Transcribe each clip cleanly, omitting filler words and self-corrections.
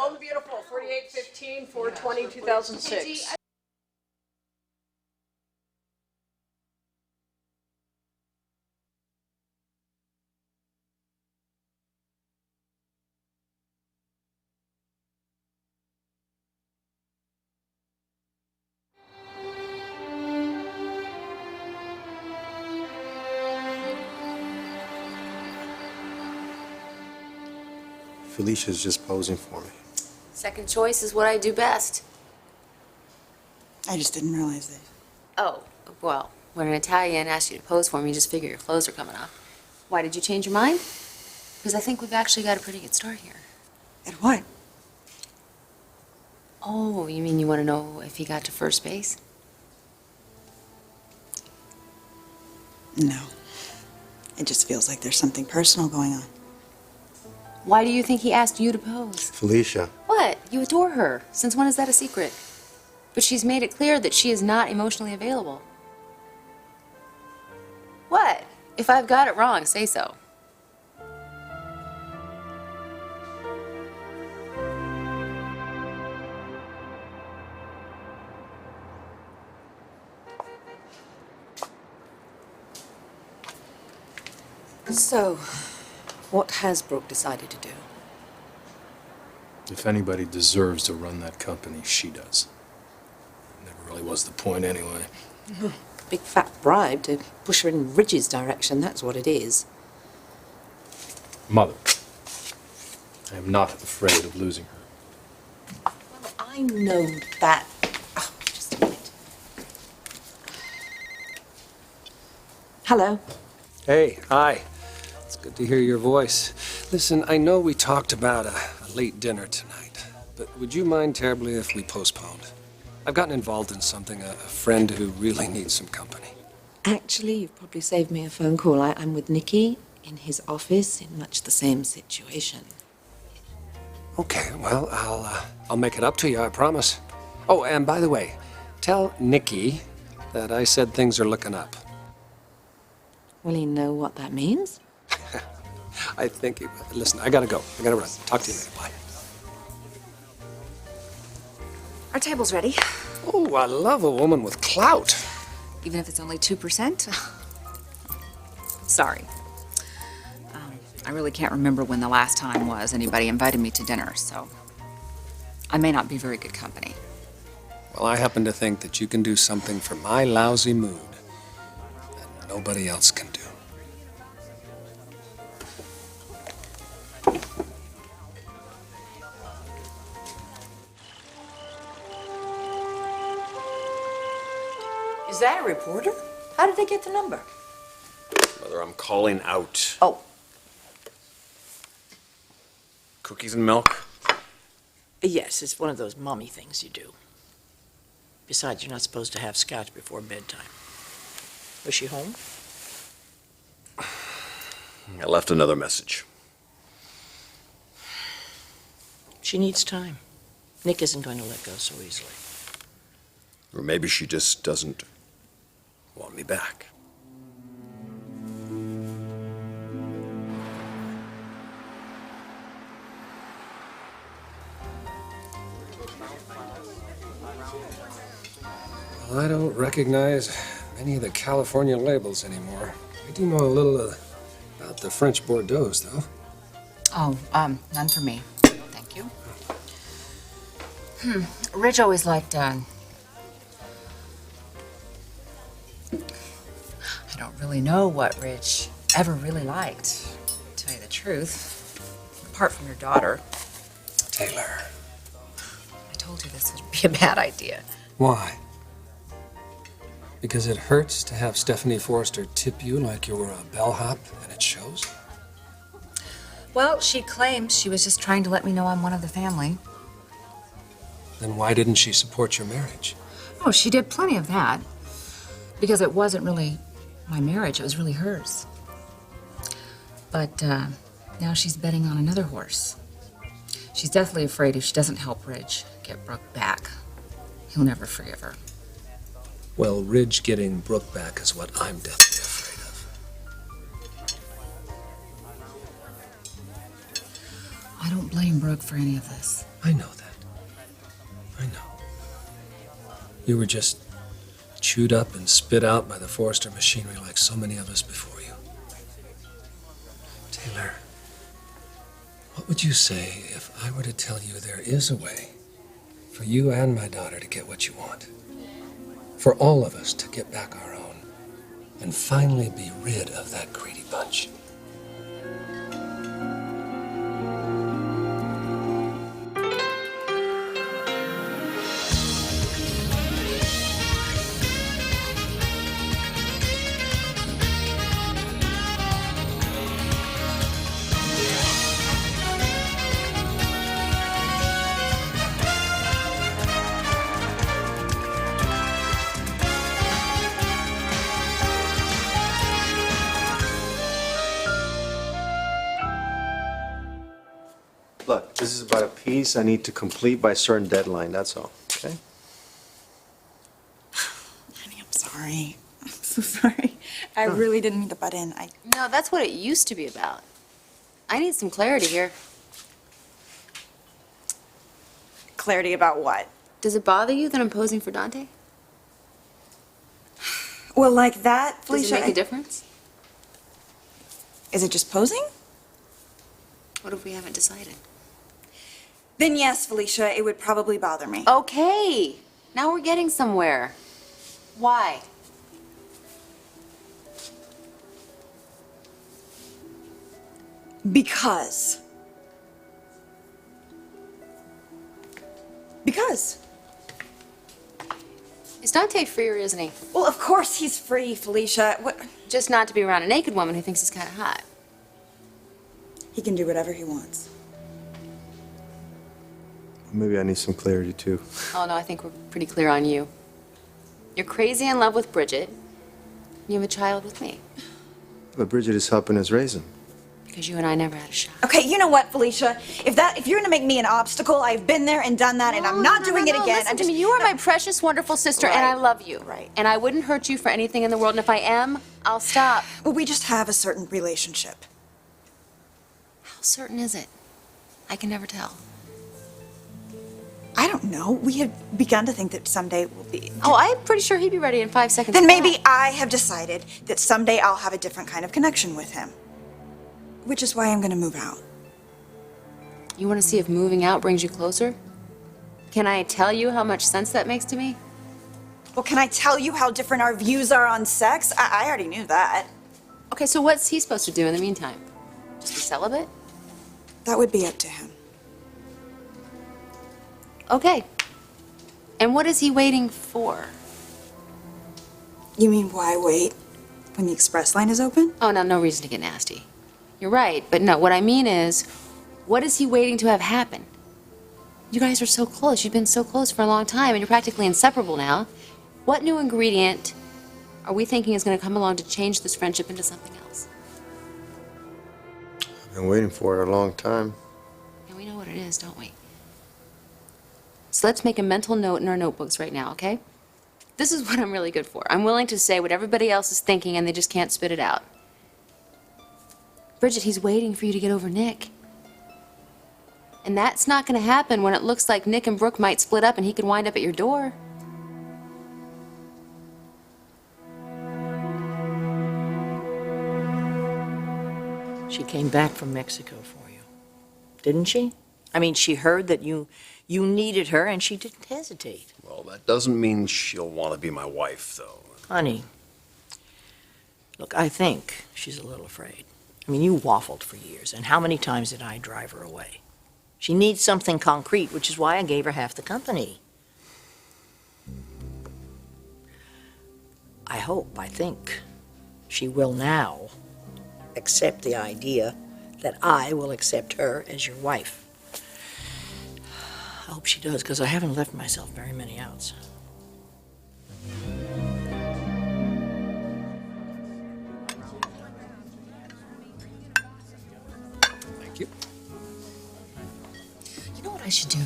Bold and Beautiful, 4815, 420, 2006. Felicia's just posing for me. Second choice is what I do best. I just didn't realize that. Oh, well, when an Italian asks you to pose for me, you just figure your clothes are coming off. Why, did you change your mind? Because I think we've actually got a pretty good start here. At what? Oh, you mean you want to know if he got to first base? No. It just feels like there's something personal going on. Why do you think he asked you to pose? Felicia. What? You adore her. Since when is that a secret? But she's made it clear that she is not emotionally available. What? If I've got it wrong, say so. So, what has Brooke decided to do? If anybody deserves to run that company, she does. Never really was the point anyway. Big fat bribe to push her in Ridge's direction, that's what it is. Mother, I am not afraid of losing her. Well, I know that. Oh, just a minute. Hello. Hey, hi. It's good to hear your voice. Listen, I know we talked about a late dinner tonight, but would you mind terribly if we postponed? I've gotten involved in something, a friend who really needs some company. Actually, you've probably saved me a phone call. I'm with Nicky in his office in much the same situation. Okay, well, I'll make it up to you, I promise. Oh, and by the way, tell Nicky that I said things are looking up. Will he know what that means? I think he will. Listen, I gotta go. I gotta run. Talk to you later. Bye. Our table's ready. Oh, I love a woman with clout. Even if it's only 2%? Sorry. I really can't remember when the last time was anybody invited me to dinner, so I may not be very good company. Well, I happen to think that you can do something for my lousy mood that nobody else can do. Is that a reporter? How did they get the number? Mother, I'm calling out. Oh. Cookies and milk? Yes, it's one of those mommy things you do. Besides, you're not supposed to have scotch before bedtime. Was she home? I left another message. She needs time. Nick isn't going to let go so easily. Or maybe she just doesn't want me back. Well, I don't recognize many of the California labels anymore. I do know a little about the French Bordeaux, though. Oh, none for me. Thank you. Ridge always liked, I don't really know what Ridge ever really liked, to tell you the truth. Apart from your daughter. Taylor. I told you this would be a bad idea. Why? Because it hurts to have Stephanie Forrester tip you like you were a bellhop, and it shows? Well, she claims she was just trying to let me know I'm one of the family. Then why didn't she support your marriage? Oh, she did plenty of that. Because it wasn't really my marriage, it was really hers. But now she's betting on another horse. She's deathly afraid if she doesn't help Ridge get Brooke back, he'll never forgive her. Well, Ridge getting Brooke back is what I'm deathly afraid of. I don't blame Brooke for any of this. I know that. I know. You were just chewed up and spit out by the Forrester machinery like so many of us before you. Taylor, what would you say if I were to tell you there is a way for you and my daughter to get what you want? For all of us to get back our own and finally be rid of that greedy bunch. Look, this is about a piece I need to complete by a certain deadline, that's all, okay? Honey, I'm sorry. I'm so sorry. I really didn't mean to butt in. No, that's what it used to be about. I need some clarity here. Clarity about what? Does it bother you that I'm posing for Dante? Well, like that, Felicia. Does it make a difference? Is it just posing? What if we haven't decided? Then yes, Felicia, it would probably bother me. Okay, now we're getting somewhere. Why? Because. Is Dante free or isn't he? Well, of course he's free, Felicia. What? Just not to be around a naked woman who thinks he's kind of hot. He can do whatever he wants. Maybe I need some clarity too. Oh, no, I think we're pretty clear on you. You're crazy in love with Bridget. You have a child with me. But Bridget is helping us raise him. Because you and I never had a shot. Okay, you know what, Felicia? If you're gonna make me an obstacle, I've been there and done that, and I'm not doing it again. Listen to me. You are my precious, wonderful sister, and I love you. Right. And I wouldn't hurt you for anything in the world, and if I am, I'll stop. Well, we just have a certain relationship. How certain is it? I can never tell. I don't know. We have begun to think that someday we'll be. Oh, I'm pretty sure he'd be ready in 5 seconds. Then flat. maybe I have decided that someday I'll have a different kind of connection with him. Which is why I'm gonna move out. You want to see if moving out brings you closer? Can I tell you how much sense that makes to me? Well, can I tell you how different our views are on sex? I already knew that. Okay, so what's he supposed to do in the meantime? Just be celibate? That would be up to him. Okay. And what is he waiting for? You mean why wait when the express line is open? Oh, no reason to get nasty. You're right, but no, what I mean is, what is he waiting to have happen? You guys are so close. You've been so close for a long time, and you're practically inseparable now. What new ingredient are we thinking is going to come along to change this friendship into something else? I've been waiting for it a long time. And we know what it is, don't we? So let's make a mental note in our notebooks right now, okay? This is what I'm really good for. I'm willing to say what everybody else is thinking, and they just can't spit it out. Bridget, he's waiting for you to get over Nick. And that's not going to happen when it looks like Nick and Brooke might split up and he could wind up at your door. She came back from Mexico for you, didn't she? I mean, she heard that you needed her, and she didn't hesitate. Well, that doesn't mean she'll want to be my wife, though. Honey, look, I think she's a little afraid. I mean, you waffled for years, and how many times did I drive her away? She needs something concrete, which is why I gave her half the company. I think she will now accept the idea that I will accept her as your wife. I hope she does, because I haven't left myself very many outs. Thank you. You know what I should do?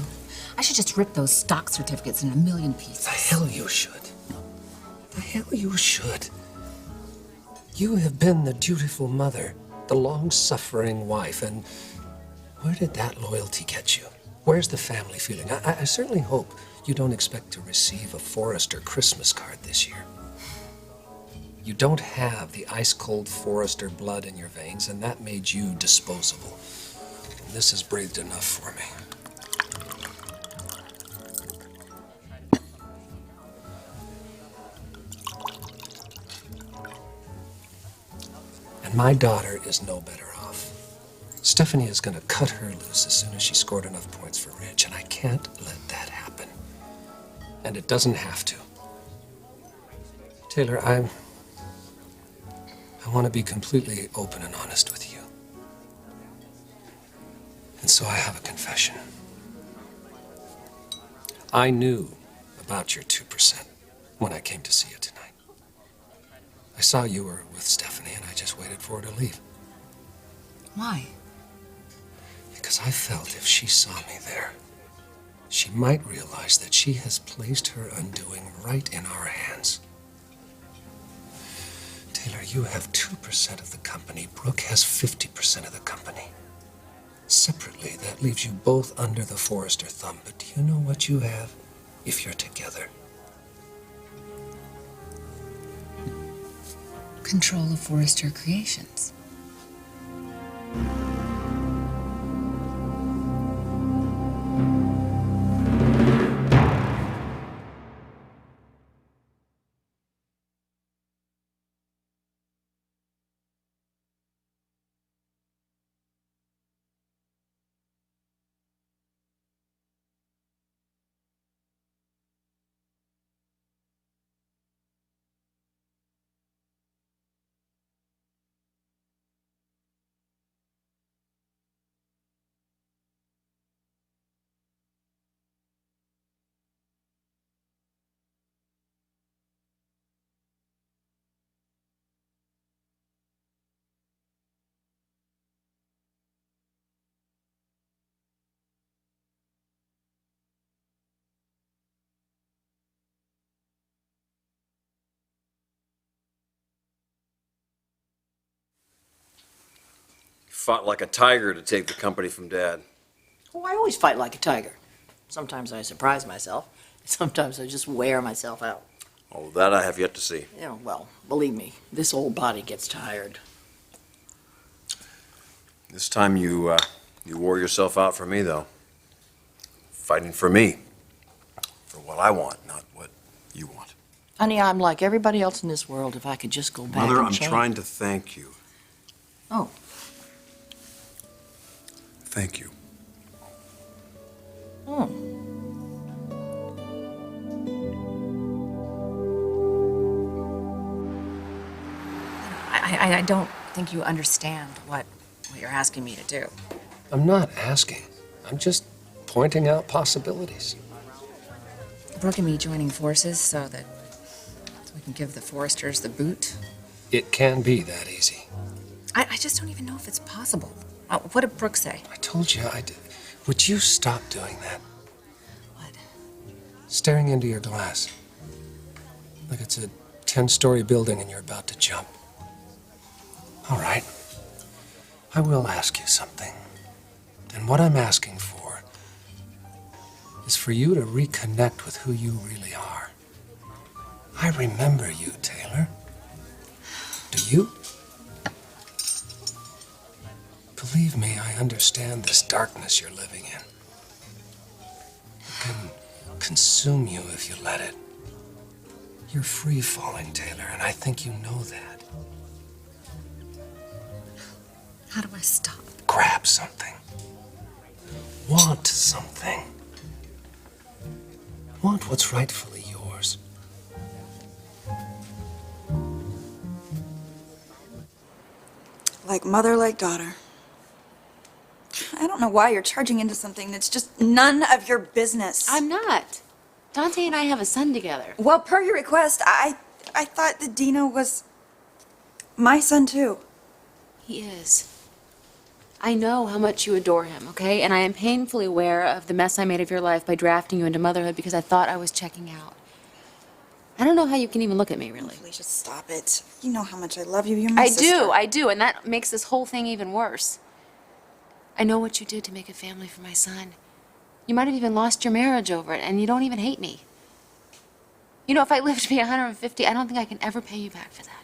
I should just rip those stock certificates in a million pieces. The hell you should. The hell you should. You have been the dutiful mother, the long-suffering wife, and where did that loyalty get you? Where's the family feeling? I certainly hope you don't expect to receive a Forrester Christmas card this year. You don't have the ice-cold Forrester blood in your veins, and that made you disposable. And this has breathed enough for me. And my daughter is no better off. Stephanie is going to cut her loose as soon as she scored enough points for Ridge, and I can't let that happen. And it doesn't have to. Taylor, I want to be completely open and honest with you. And so I have a confession. I knew about your 2% when I came to see you tonight. I saw you were with Stephanie, and I just waited for her to leave. Why? Because I felt if she saw me there, she might realize that she has placed her undoing right in our hands. Taylor, you have 2% of the company. Brooke has 50% of the company. Separately, that leaves you both under the Forrester thumb. But do you know what you have if you're together? Control of Forrester Creations. Fought like a tiger to take the company from Dad. Oh, I always fight like a tiger. Sometimes I surprise myself. Sometimes I just wear myself out. Oh, that I have yet to see. Yeah, well, believe me, this old body gets tired. This time you wore yourself out for me, though. Fighting for me. For what I want, not what you want. Honey, I'm like everybody else in this world if I could just go back Mother, and I'm change. trying to thank you. Oh. Thank you. Hmm. I don't think you understand what you're asking me to do. I'm not asking. I'm just pointing out possibilities. Brooke and me joining forces so we can give the Forresters the boot. It can be that easy. I just don't even know if it's possible. What did Brooke say? I told you I did. Would you stop doing that? What? Staring into your glass. Like it's a 10-story building and you're about to jump. All right. I will ask you something. And what I'm asking for is for you to reconnect with who you really are. I remember you, Taylor. Do you? Believe me, I understand this darkness you're living in. It can consume you if you let it. You're free-falling, Taylor, and I think you know that. How do I stop? Grab something. Want something. Want what's rightfully yours. Like mother, like daughter. I don't know why you're charging into something that's just none of your business. I'm not. Dante and I have a son together. Well, per your request, I thought that Dino was my son too. He is. I know how much you adore him, okay? And I am painfully aware of the mess I made of your life by drafting you into motherhood because I thought I was checking out. I don't know how you can even look at me, really. Felicia, stop it. You know how much I love you. You're my sister. I do, and that makes this whole thing even worse. I know what you did to make a family for my son. You might have even lost your marriage over it, and you don't even hate me. You know, if I live to be 150, I don't think I can ever pay you back for that.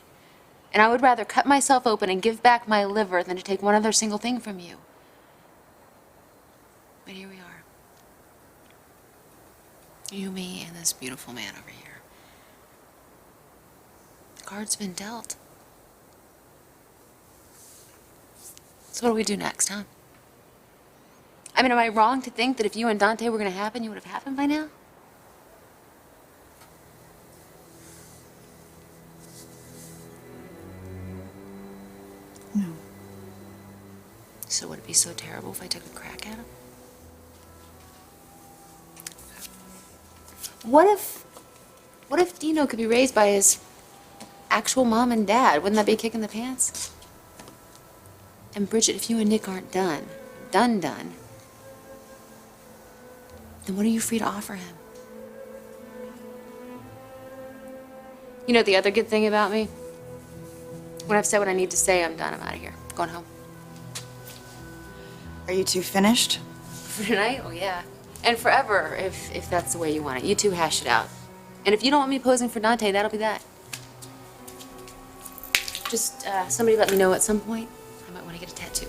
And I would rather cut myself open and give back my liver than to take one other single thing from you. But here we are. You, me, and this beautiful man over here. The card's been dealt. So what do we do next, huh? I mean, am I wrong to think that if you and Dante were going to happen, you would have happened by now? No. So would it be so terrible if I took a crack at him? What if Dino could be raised by his actual mom and dad? Wouldn't that be kicking the pants? And Bridget, if you and Nick aren't done, then what are you free to offer him? You know the other good thing about me? When I've said what I need to say, I'm done. I'm out of here. Going home. Are you two finished? For tonight? Oh, yeah. And forever, if that's the way you want it. You two hash it out. And if you don't want me posing for Dante, that'll be that. Just somebody let me know at some point. I might want to get a tattoo.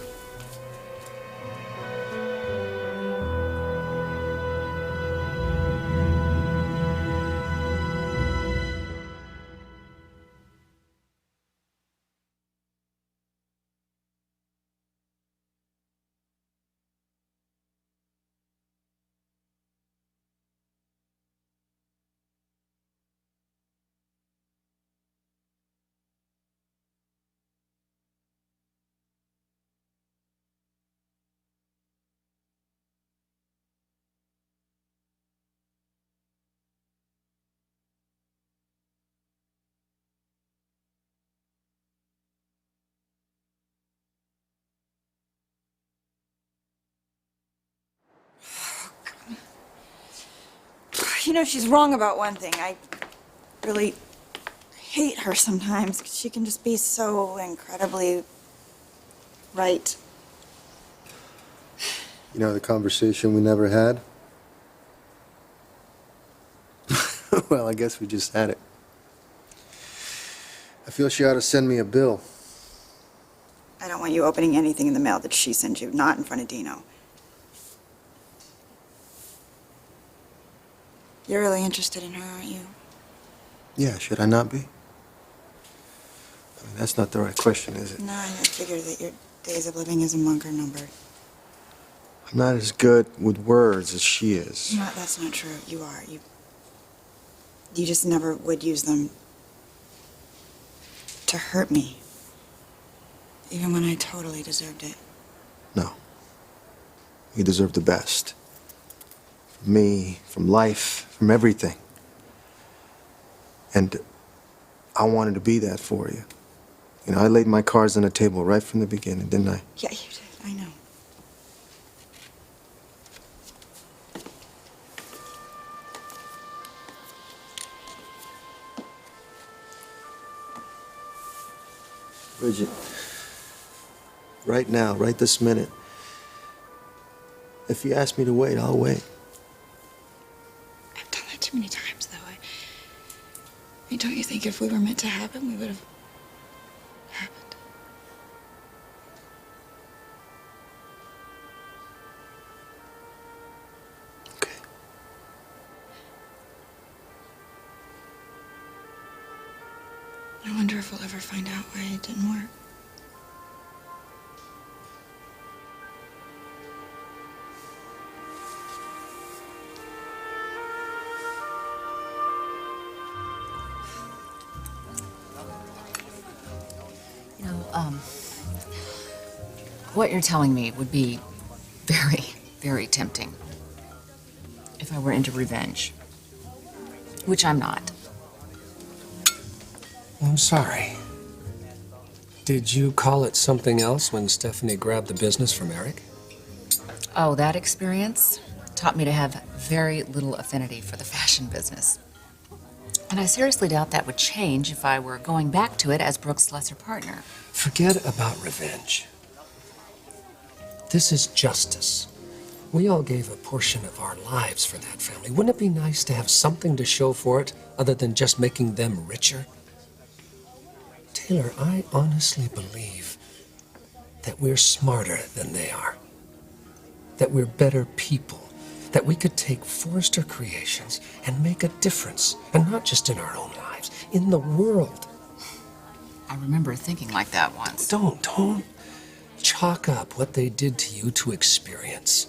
You know, she's wrong about one thing. I really hate her sometimes, 'cause she can just be so incredibly right. You know the conversation we never had? Well, I guess we just had it. I feel she ought to send me a bill. I don't want you opening anything in the mail that she sends you, not in front of Dino. You're really interested in her, aren't you? Yeah, should I not be? I mean, that's not the right question, is it? No, I figure that your days of living as a monk are numbered. I'm not as good with words as she is. No, that's not true. You are. You just never would use them to hurt me. Even when I totally deserved it. No. You deserve the best. From me, from life, from everything. And I wanted to be that for you. You know, I laid my cards on the table right from the beginning, didn't I? Yeah, you did. I know. Bridget, right now, right this minute, if you ask me to wait, I'll wait. I've done that too many times, though. I mean, don't you think if we were meant to happen, we would have happened? Okay. I wonder if we'll ever find out why it didn't work. You know, what you're telling me would be very, very tempting if I were into revenge, which I'm not. I'm sorry. Did you call it something else when Stephanie grabbed the business from Eric? Oh, that experience taught me to have very little affinity for the fashion business. And I seriously doubt that would change if I were going back to it as Brooke's lesser partner. Forget about revenge. This is justice. We all gave a portion of our lives for that family. Wouldn't it be nice to have something to show for it other than just making them richer? Taylor, I honestly believe that we're smarter than they are. That we're better people. That we could take Forrester Creations and make a difference. And not just in our own lives, in the world. I remember thinking like that once. Don't chalk up what they did to you to experience.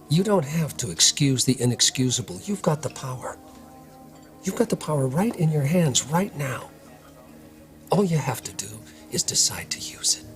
You don't have to excuse the inexcusable. You've got the power. You've got the power right in your hands right now. All you have to do is decide to use it.